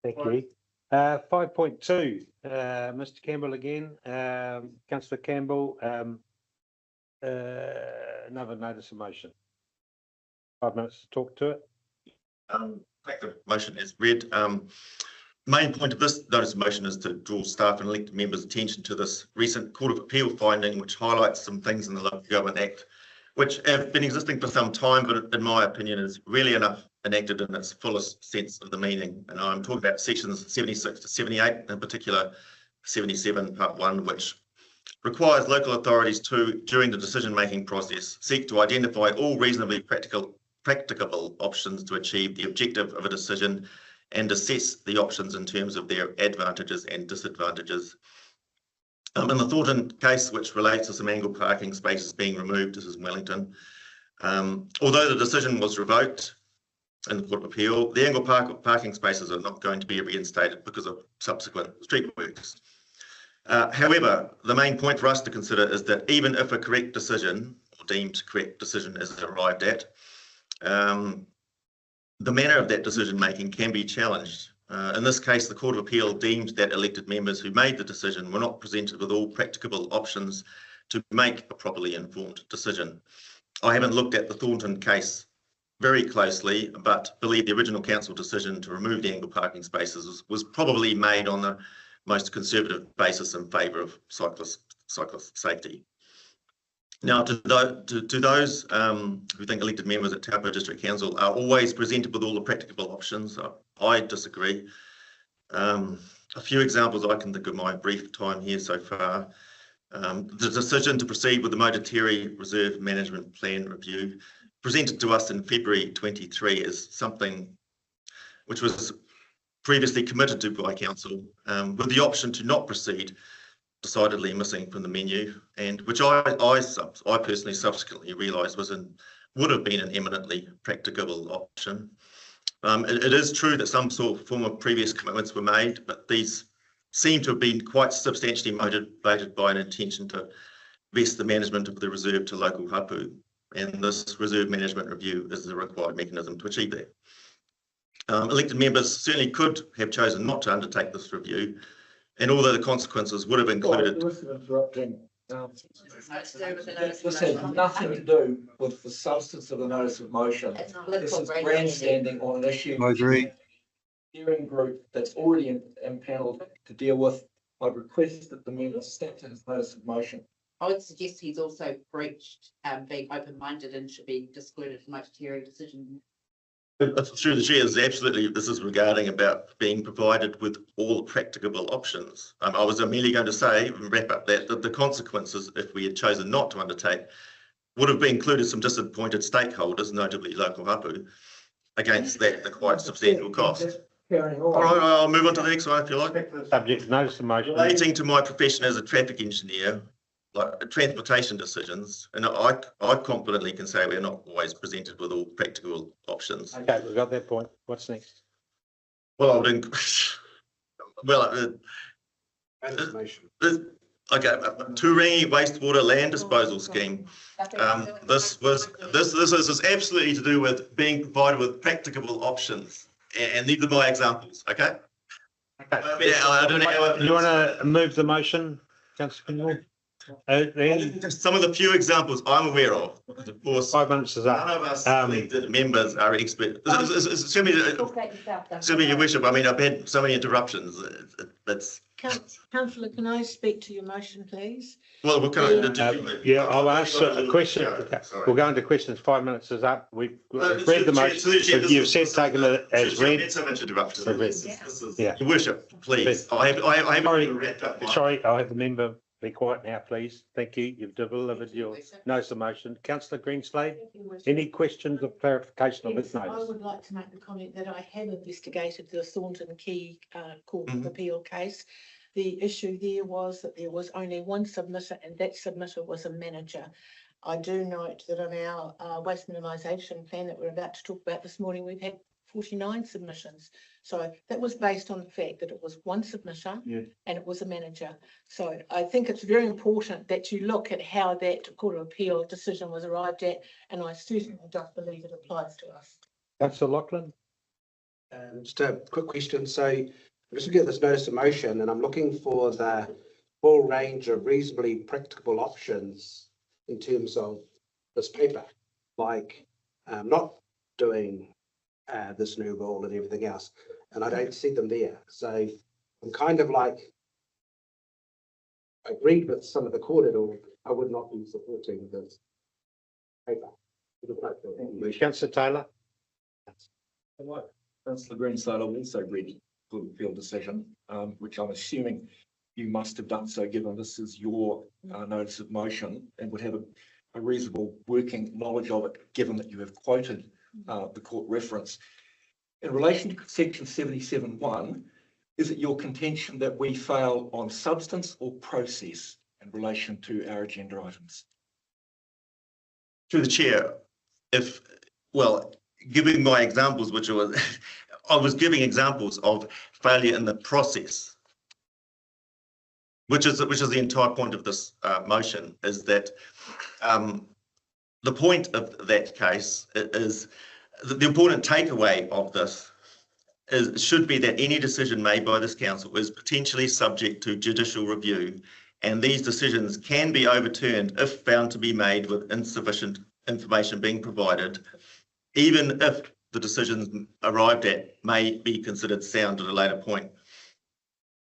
Thank you. 5.2, Mr. Campbell again. Councillor Campbell, another notice of motion. 5 minutes to talk to it. Take the motion as read. Main point of this notice of motion is to draw staff and elected members' attention to this recent Court of Appeal finding, which highlights some things in the Local Government Act, which have been existing for some time, but in my opinion is really enough enacted in its fullest sense of the meaning. And I'm talking about sections 76 to 78, in particular 77 part 1, which requires local authorities to, during the decision-making process, seek to identify all reasonably practicable options to achieve the objective of a decision and assess the options in terms of their advantages and disadvantages. In the Thornton case, which relates to some angle parking spaces being removed, this is Wellington, although the decision was revoked in the Court of Appeal, the angle parking spaces are not going to be reinstated because of subsequent street works. However, the main point for us to consider is that even if a correct decision, or deemed correct decision is arrived at, the manner of that decision making can be challenged. In this case, the Court of Appeal deemed that elected members who made the decision were not presented with all practicable options to make a properly informed decision. I haven't looked at the Thornton case very closely, but believe the original council decision to remove the angle parking spaces was probably made on the most conservative basis in favour of cyclist safety. Now, to those who think elected members at Taupo District Council are always presented with all the practicable options, I disagree. A few examples I can think of my brief time here so far. The decision to proceed with the Mototerri Reserve Management Plan review presented to us in February 23 is something which was previously committed to by council, with the option to not proceed decidedly missing from the menu, and which I personally subsequently realised would have been an eminently practicable option. It is true that some sort of form of previous commitments were made, but these seem to have been quite substantially motivated by an intention to vest the management of the reserve to local hapu, and this reserve management review is the required mechanism to achieve that. Elected members certainly could have chosen not to undertake this review, and although the consequences would have included... This has nothing to do with the substance of the notice of motion. This is grandstanding on an issue. I agree. Steering group that's already impaneled to deal with. I'd request that the members stick to his notice of motion. I would suggest he's also breached being open-minded and should be excluded from Mototerri decision. Through the chair, absolutely. This is regarding about being provided with all practicable options. I was merely going to say, and wrap up that the consequences, if we had chosen not to undertake, would have included some disappointed stakeholders, notably local hapu, against that the quite substantial cost. All right, I'll move on to the next one if you like. Subject to notice of motion. Relating to my profession as a traffic engineer, like transportation decisions, and I confidently can say we're not always presented with all practical options. Okay, we've got that point. What's next? Well, I would okay, Turangi wastewater land disposal scheme. This is absolutely to do with being provided with practicable options, and these are my examples. Okay. Okay. I don't know. You want to move the motion, Councillor Pinwell? Some of the few examples I'm aware of course, 5 minutes is up. none of us elected members are experts. Assuming your worship, I mean, I've had so many interruptions. Councillor, can I speak to your motion, please? Well, what can I do? Yeah, I'll answer a question. We'll go into questions. 5 minutes is up. We've read the motion. You've said taken it as read. So much interruptions. Yeah. Your worship, please. I haven't wrapped up. Sorry, I have a member. Be quiet now, please. Thank you. You've delivered your notice of motion. Councillor Greenslade, any questions of clarification on this notice? I would like to make the comment that I have investigated the Thornton Key Court of Appeal case. The issue there was that there was only one submitter, and that submitter was a manager. I do note that on our waste minimisation plan that we're about to talk about this morning, we've had 49 submissions. So that was based on the fact that it was one submitter and it was a manager. So I think it's very important that you look at how that Court of Appeal decision was arrived at, and I certainly don't believe it applies to us. Councillor Lachlan? Just a quick question. So I'm just looking at this notice of motion and I'm looking for the full range of reasonably practicable options in terms of this paper, like not doing this new rule and everything else. And I don't see them there. So I'm kind of like, I agreed with some of the quoted, or I would not be supporting this paper. Councillor Taylor. Councillor Greenside, I've also read the appeal decision, which I'm assuming you must have done so, given this is your notice of motion, and would have a reasonable working knowledge of it, given that you have quoted the court reference. In relation to section 77(1), is it your contention that we fail on substance or process in relation to our agenda items? Through the chair, giving my examples, which was, I was giving examples of failure in the process, which is the entire point of this motion, is that the point of that case is the important takeaway of this should be that any decision made by this council is potentially subject to judicial review, and these decisions can be overturned if found to be made with insufficient information being provided, even if the decisions arrived at may be considered sound at a later point.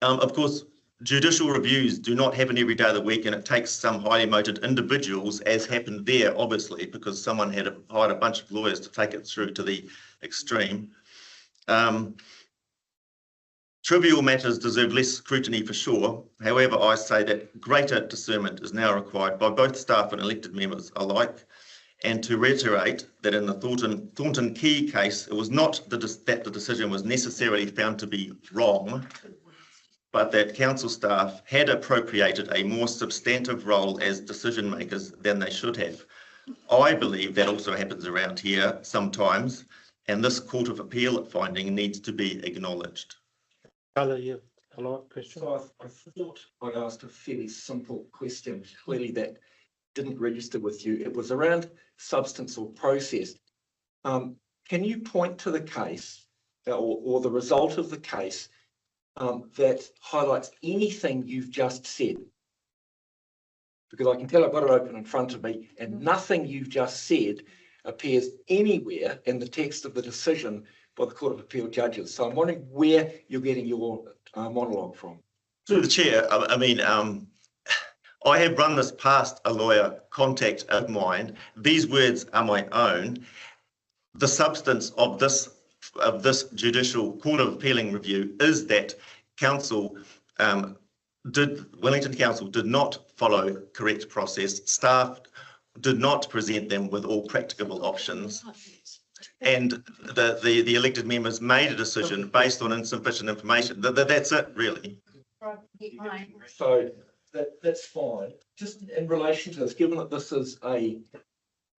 Of course, judicial reviews do not happen every day of the week, and it takes some highly motivated individuals, as happened there, obviously, because someone had hired a bunch of lawyers to take it through to the extreme. Trivial matters deserve less scrutiny for sure. However, I say that greater discernment is now required by both staff and elected members alike. And to reiterate that in the Thornton Key case, it was not that the decision was necessarily found to be wrong, but that council staff had appropriated a more substantive role as decision makers than they should have. I believe that also happens around here sometimes, and this Court of Appeal finding needs to be acknowledged. Taylor, you a lot question? So I thought I asked a fairly simple question, clearly that didn't register with you. It was around substance or process. Can you point to the case or the result of the case that highlights anything you've just said? Because I can tell I've got it open in front of me, and nothing you've just said appears anywhere in the text of the decision by the Court of Appeal judges. So I'm wondering where you're getting your monologue from. Through the chair, I mean, I have run this past a lawyer contact of mine. These words are my own. The substance of this judicial Court of Appealing review is that Wellington Council did not follow correct process. Staff did not present them with all practicable options, and the elected members made a decision based on insufficient information. That's it, really. So that's fine. Just in relation to this, given that this is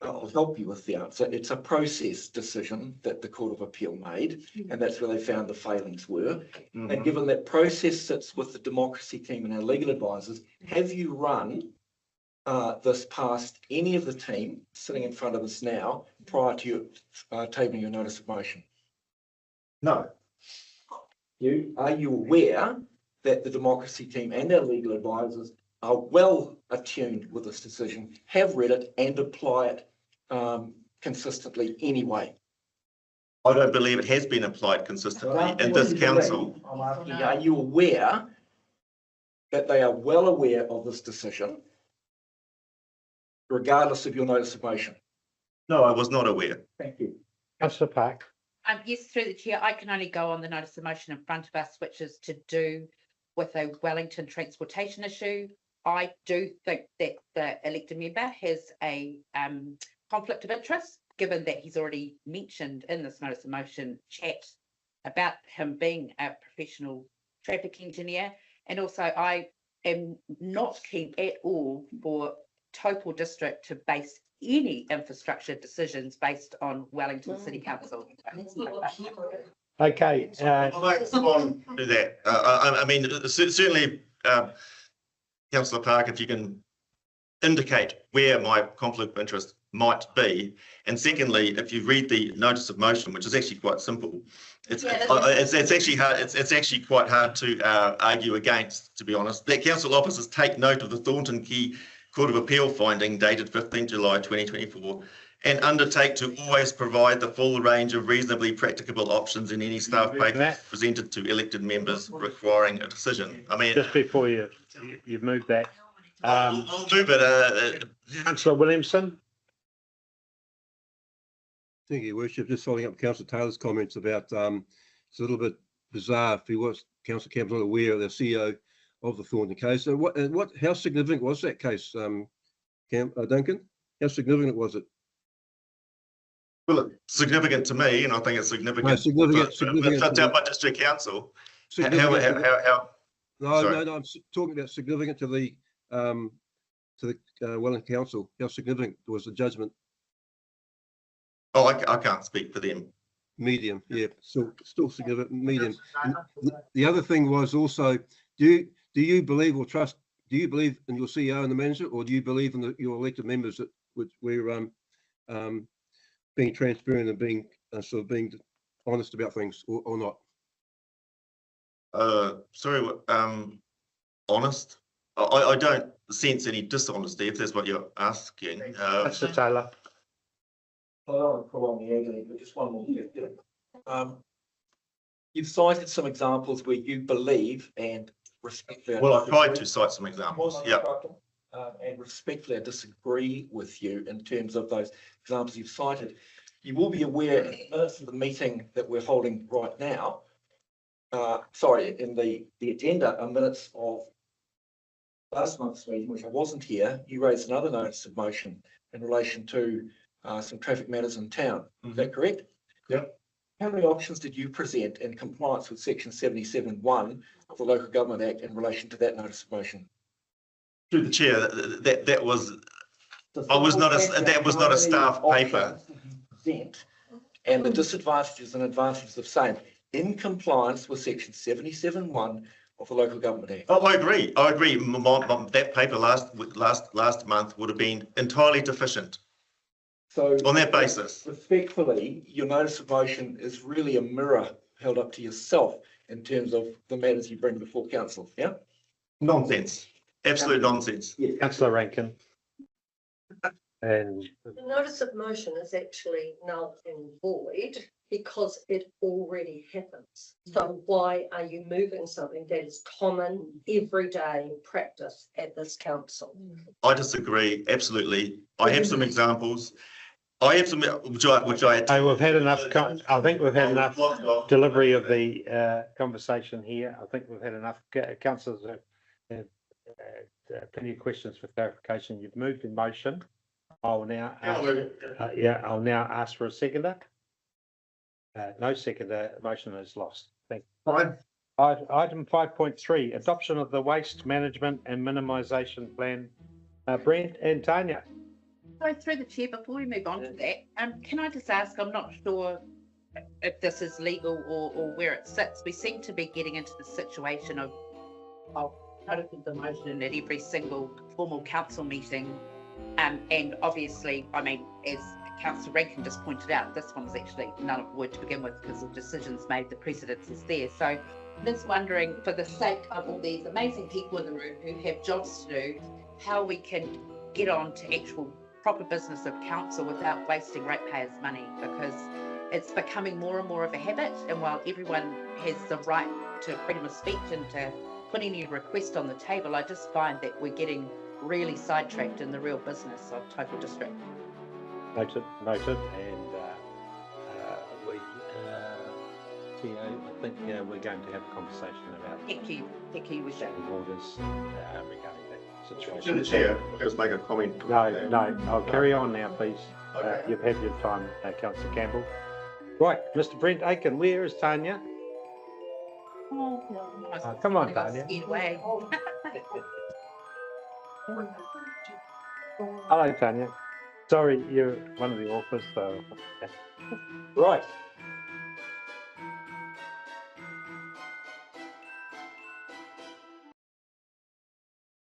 I'll help you with the answer. It's a process decision that the Court of Appeal made, and that's where they found the failings were. Mm-hmm. And given that process sits with the democracy team and our legal advisors, have you run this past any of the team sitting in front of us now prior to you tabling your notice of motion? No. Are you aware that the democracy team and our legal advisors are well attuned with this decision, have read it and apply it consistently anyway? I don't believe it has been applied consistently in this council. I'm asking, are you aware that they are well aware of this decision, regardless of your notice of motion? No, I was not aware. Thank you. Councillor Park. Yes, through the chair, I can only go on the notice of motion in front of us, which is to do with a Wellington transportation issue. I do think that the elected member has a conflict of interest, given that he's already mentioned in this notice of motion chat about him being a professional traffic engineer. And also I am not keen at all for Taupo District to base any infrastructure decisions based on Wellington City Council. Okay. I'd like to respond to that. I mean, certainly, Councillor Park, if you can indicate where my conflict of interest might be. And secondly, if you read the notice of motion, which is actually quite simple, It's, Yeah, that's- it's actually hard. It's actually quite hard to argue against, to be honest. That council officers take note of the Thornton Key Court of Appeal finding dated 15 July 2024 and undertake to always provide the full range of reasonably practicable options in any staff paper That- presented to elected members requiring a decision. I mean, Just before you've moved that, I'll move it. Councillor Williamson. Thank you, Your Worship. Just following up Councillor Taylor's comments about, it's a little bit bizarre if he was, Councillor Campbell's not aware of the CEO of the Thornton case. So how significant was that case, Duncan? How significant was it? Well, it's significant to me, and I think it's significant. No, significant- for significant to my district council. Significant to the- How? No, sorry. I'm talking about significant to the Wellington Council. How significant was the judgment? Oh, I can't speak for them. Medium, yeah, still significant, medium. And the other thing was also, do you believe or trust, do you believe in your CEO and the manager, or do you believe in your elected members that we're being transparent and being sort of being honest about things, or not? Sorry, honest. I don't sense any dishonesty, if that's what you're asking. Councillor Taylor. I don't want to prolong the agony, but just one more question. You've cited some examples where you believe and respectfully. Well, I tried to cite some examples. Yeah. And respectfully, I disagree with you in terms of those examples you've cited. You will be aware in the minutes of the meeting that we're holding right now, in the agenda are minutes of last month's meeting, which I wasn't here. You raised another notice of motion in relation to some traffic matters in town. Is that correct? Yep. How many options did you present in compliance with section 77(1) of the Local Government Act in relation to that notice of motion? Through the chair, that was not a staff paper. And the disadvantages and advantages of same in compliance with section 77(1) of the Local Government Act. Oh, I agree. That paper last month would have been entirely deficient. So on that basis, respectfully, your notice of motion is really a mirror held up to yourself in terms of the matters you bring before council. Yeah. Nonsense. Absolute nonsense. Yeah. Councillor Rankin. And The notice of motion is actually null and void because it already happens. So why are you moving something that is common everyday practice at this council? I disagree. Absolutely. I have some examples. I have some which I we've had enough. I think we've had enough delivery of the conversation here. I think we've had enough. Councillors have plenty of questions for clarification. You've moved in motion. I'll now ask for a seconder. No seconder. Motion is lost. Thank you. Fine. Item 5.3, adoption of the waste management and minimisation plan. Brent and Tanya. So through the chair, before we move on to that, can I just ask, I'm not sure if this is legal or where it sits. We seem to be getting into the situation of notice of motion at every single formal council meeting. And obviously, I mean, as Councillor Rankin just pointed out, this one's actually null and void to begin with because the decisions made, the precedence is there. So I'm just wondering, for the sake of all these amazing people in the room who have jobs to do, how we can get on to actual proper business of council without wasting ratepayers' money, because it's becoming more and more of a habit. And while everyone has the right to freedom of speech and to put any request on the table, I just find that we're getting really sidetracked in the real business of total district. Noted, and we, Theo, I think we're going to have a conversation about Thank you, Wisha. standing orders regarding that To situation. the chair, I'll just make a comment. No, I'll carry on now, please. Okay. You've had your time, Councillor Campbell. Right, Mr. Brent Aiken, where is Tanya? Come on, Tanya. Scared away. Hello, Tanya. Sorry, you're one of the authors, so. Right.